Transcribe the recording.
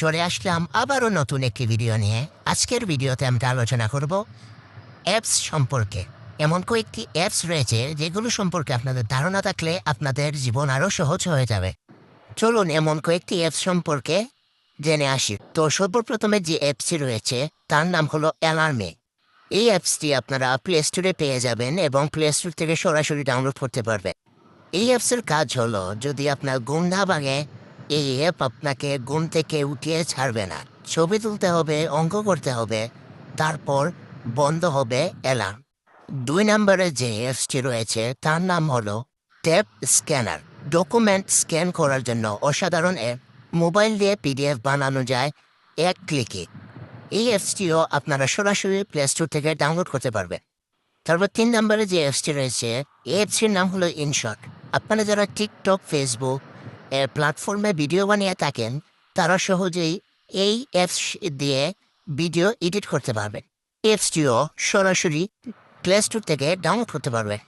চলে আসলাম আবারও নতুন একটি ভিডিও নিয়ে। আজকের ভিডিওতে আমরা আলোচনা করব অ্যাপস সম্পর্কে। এমন কয়েকটি অ্যাপস রয়েছে যেগুলো সম্পর্কে আপনাদের ধারণা থাকলে আপনাদের জীবন আরও সহজ হয়ে যাবে। চলুন এমন কয়েকটি অ্যাপস সম্পর্কে জেনে আসি। তো সর্বপ্রথমে যে অ্যাপসটি রয়েছে তার নাম হলো অ্যালার্মে। এই অ্যাপসটি আপনারা প্লে স্টোরে পেয়ে যাবেন এবং প্লে স্টোর থেকে সরাসরি ডাউনলোড করতে পারবেন। এই অ্যাপসের কাজ হলো, যদি আপনার ঘুম না ভাঙে এই অ্যাপ আপনাকে ঘুম থেকে উঠিয়ে ছাড়বে না। ছবি তুলতে হবে, অঙ্ক করতে হবে, তারপর বন্ধ হবে অ্যালার্ম। 2 নম্বরে যে অ্যাপসটি রয়েছে তার নাম হলো ট্যাপ স্ক্যানার। ডকুমেন্ট স্ক্যান করার জন্য অসাধারণ অ্যাপ। মোবাইল দিয়ে পিডিএফ বানানো যায় এক ক্লিকে। এই অ্যাপসটিও আপনারা সরাসরি প্লে স্টোর থেকে ডাউনলোড করতে পারবেন। তারপর 3 নম্বরে যে অ্যাপসটি রয়েছে, এই অ্যাপসটির নাম হলো ইনশট। আপনারা যারা টিকটক, ফেসবুক এর প্ল্যাটফর্মে ভিডিও বানিয়ে থাকেন তারা সহজেই এই অ্যাপস দিয়ে ভিডিও এডিট করতে পারবেন। অ্যাপসটিও সরাসরি প্লে স্টোর থেকে ডাউনলোড করতে পারবেন।